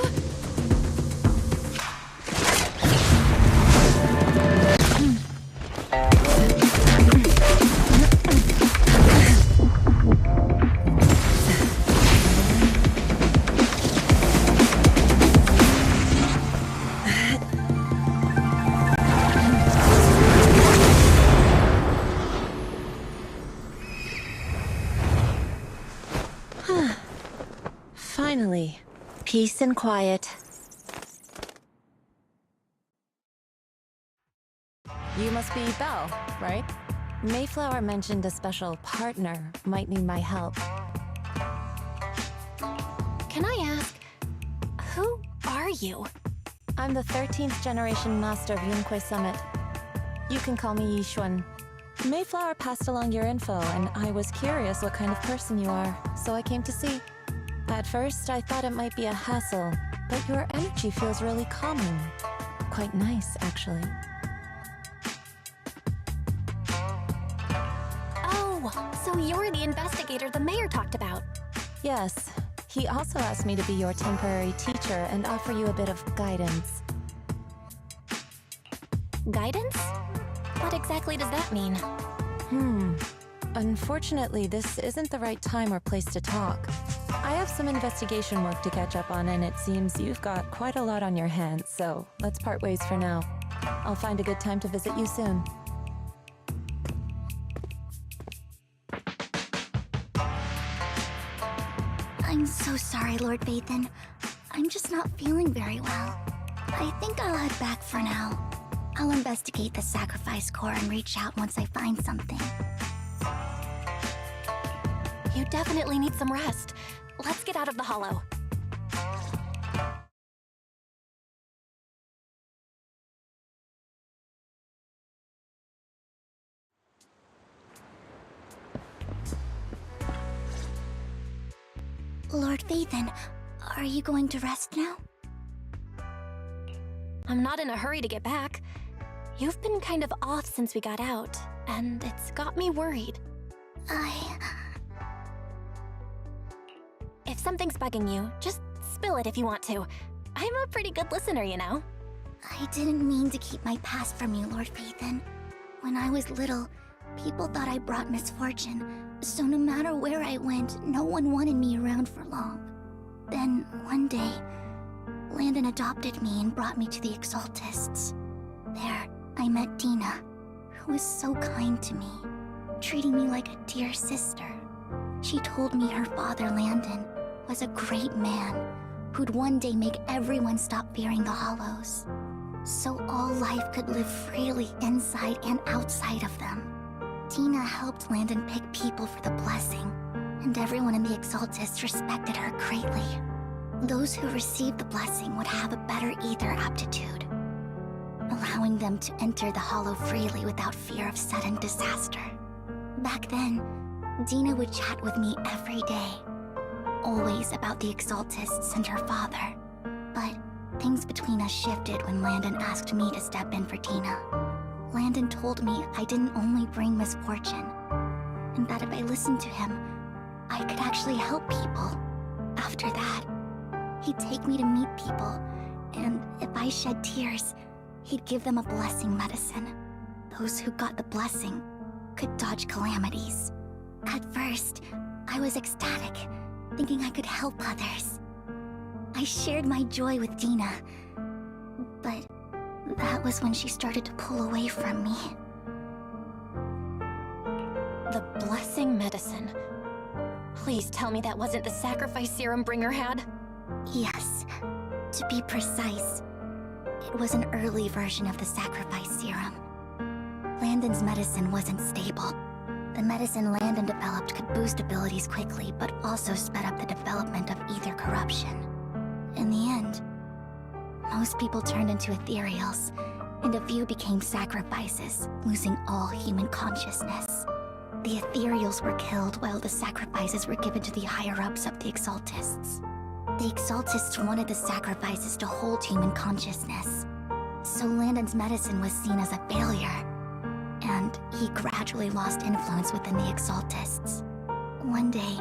Peace and quiet. You must be Belle, right? Mayflower mentioned a special partner might need my help. Can I ask, who are you? I'm the 13th generation master of Yunque Summit. You can call me Yixuan. Mayflower passed along your info, and I was curious what kind of person you are, so I came to see. At first, I thought it might be a hassle, but your energy feels really calming. Quite nice, actually. Oh, so you're the investigator the mayor talked about. Yes. He also asked me to be your temporary teacher and offer you a bit of guidance. Guidance? What exactly does that mean? Unfortunately, this isn't the right time or place to talk. I have some investigation work to catch up on, and it seems you've got quite a lot on your hands, so let's part ways for now. I'll find a good time to visit you soon. I'm so sorry, Lord Vathan. I'm just not feeling very well. I think I'll head back for now. I'll investigate the sacrifice core and reach out once I find something. You definitely need some rest. Let's get out of the hollow. Lord Vathan, are you going to rest now? I'm not in a hurry to get back. You've been kind of off since we got out, and it's got me worried. If something's bugging you, just spill it if you want to. I'm a pretty good listener, you know. I didn't mean to keep my past from you, Lord Vathan. When I was little, people thought I brought misfortune, so no matter where I went, no one wanted me around for long. Then, one day, Landon adopted me and brought me to the Exaltists. There, I met Dina, who was so kind to me, treating me like a dear sister. She told me her father, Landon, was a great man who'd one day make everyone stop fearing the Hollows, so all life could live freely inside and outside of them. Dina helped Landon pick people for the blessing, and everyone in the Exaltists respected her greatly. Those who received the blessing would have a better ether aptitude, allowing them to enter the Hollow freely without fear of sudden disaster. Back then, Dina would chat with me every day, always about the Exaltists and her father. But things between us shifted when Landon asked me to step in for Dina. Landon told me I didn't only bring misfortune, and that if I listened to him, I could actually help people. After that, he'd take me to meet people, and if I shed tears, he'd give them a blessing medicine. Those who got the blessing could dodge calamities. At first, I was ecstatic, thinking I could help others. I shared my joy with Dina, but that was when she started to pull away from me. The blessing medicine. Please tell me that wasn't the sacrifice serum Bringer had? Yes. To be precise, it was an early version of the sacrifice serum. Landon's medicine wasn't stable. The medicine Landon developed could boost abilities quickly, but also sped up the development of ether corruption. In the end, most people turned into ethereals, and a few became sacrifices, losing all human consciousness. The ethereals were killed while the sacrifices were given to the higher-ups of the Exaltists. The Exaltists wanted the sacrifices to hold human consciousness, so Landon's medicine was seen as a failure, and he gradually lost influence within the Exaltists. One day,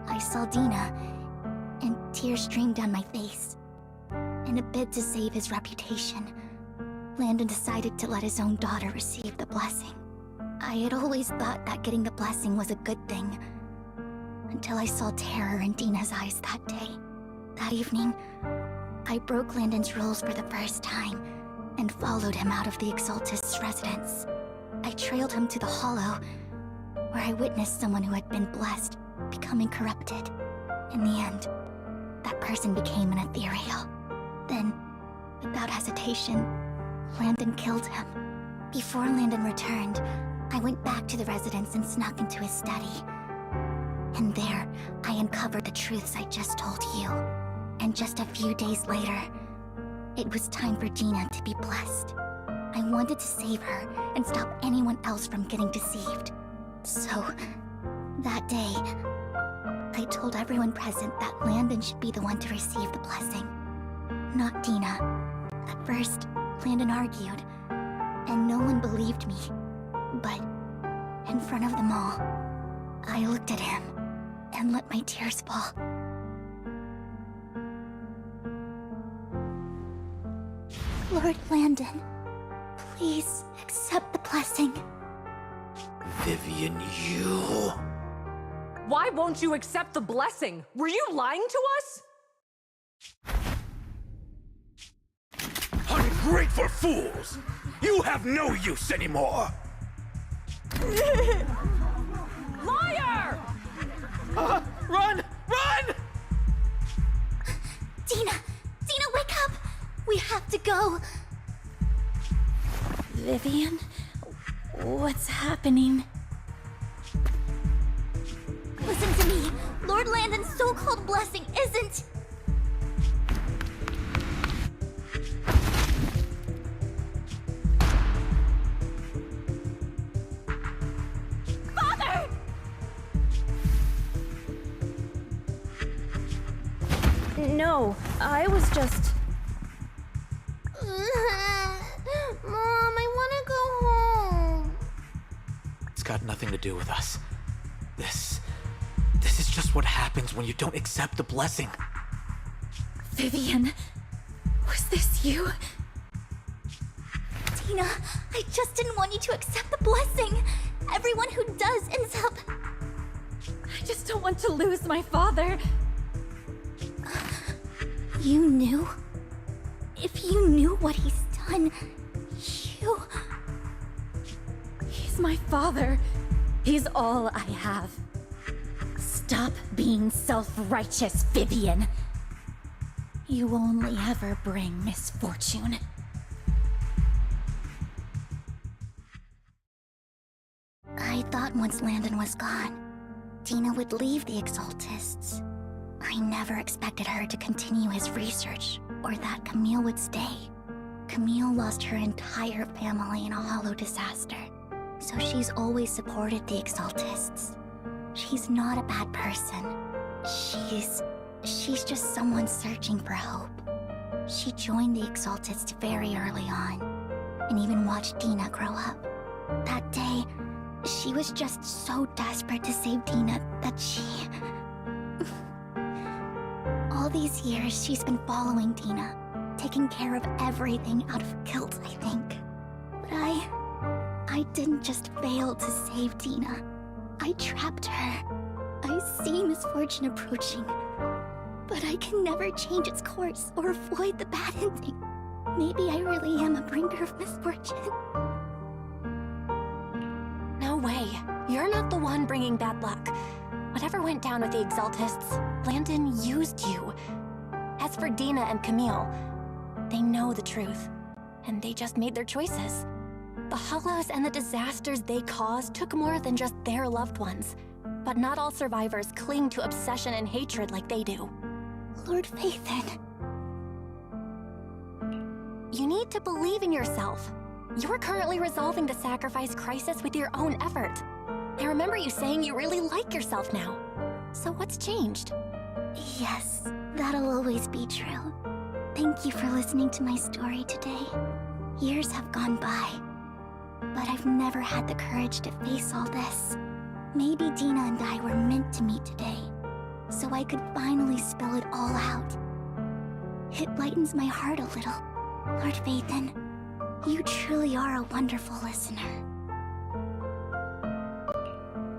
I saw Dina, and tears streamed down my face. In a bid to save his reputation, Landon decided to let his own daughter receive the blessing. I had always thought that getting the blessing was a good thing, until I saw terror in Dina's eyes that day. That evening, I broke Landon's rules for the first time, and followed him out of the Exaltist's residence. I trailed him to the Hollow, where I witnessed someone who had been blessed becoming corrupted. In the end, that person became an ethereal. Then, without hesitation, Landon killed him. Before Landon returned, I went back to the residence and snuck into his study. And there, I uncovered the truths I just told you. And just a few days later, it was time for Dina to be blessed. I wanted to save her and stop anyone else from getting deceived. So, that day, I told everyone present that Landon should be the one to receive the blessing, not Dina. At first, Landon argued, and no one believed me. But, in front of them all, I looked at him and let my tears fall. Lord Landon, please accept the blessing. Vivian, you... Why won't you accept the blessing? Were you lying to us? Ungrateful fools! You have no use anymore! Liar! Run! Run! Dina! Dina, wake up! We have to go! Vivian? What's happening? Listen to me. Lord Landon's so-called blessing isn't... Father! No, I was just... Mom, I want to go home. It's got nothing to do with us. This is just what happens when you don't accept the blessing. Vivian, was this you? Dina, I just didn't want you to accept the blessing. Everyone who does ends up... I just don't want to lose my father. You knew? If you knew what he's done, you... He's my father. He's all I have. Stop being self-righteous, Vivian. You only ever bring misfortune. I thought once Landon was gone, Dina would leave the Exaltists. I never expected her to continue his research, or that Camille would stay. Camille lost her entire family in a hollow disaster, so she's always supported the Exaltists. She's not a bad person. She's just someone searching for hope. She joined the Exaltists very early on, and even watched Dina grow up. That day, she was just so desperate to save Dina that she... All these years, she's been following Dina, taking care of everything out of guilt, I think. But I didn't just fail to save Dina. I trapped her. I see misfortune approaching, but I can never change its course or avoid the bad ending. Maybe I really am a bringer of misfortune. No way. You're not the one bringing bad luck. Whatever went down with the Exaltists, Landon used you. As for Dina and Camille, they know the truth, and they just made their choices. The Hollows and the disasters they caused took more than just their loved ones. But not all survivors cling to obsession and hatred like they do. Lord Phaethon. You need to believe in yourself. You're currently resolving the sacrifice crisis with your own effort. I remember you saying you really like yourself now. So what's changed? Yes, that'll always be true. Thank you for listening to my story today. Years have gone by, but I've never had the courage to face all this. Maybe Dina and I were meant to meet today, so I could finally spill it all out. It lightens my heart a little. Lord Phaethon, you truly are a wonderful listener.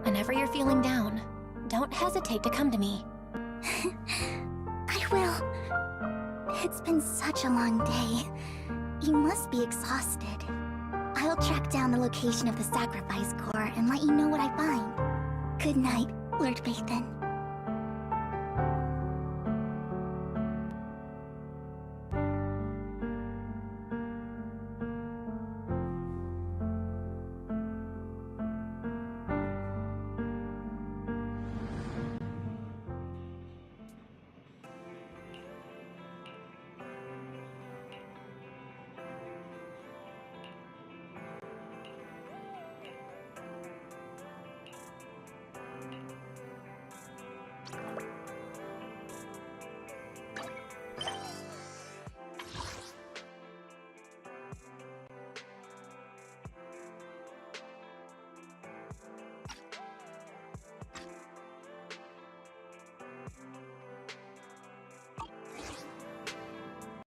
Whenever you're feeling down, don't hesitate to come to me. I will. It's been such a long day. You must be exhausted. I'll track down the location of the sacrifice core and let you know what I find. Good night, Lord Phaethon.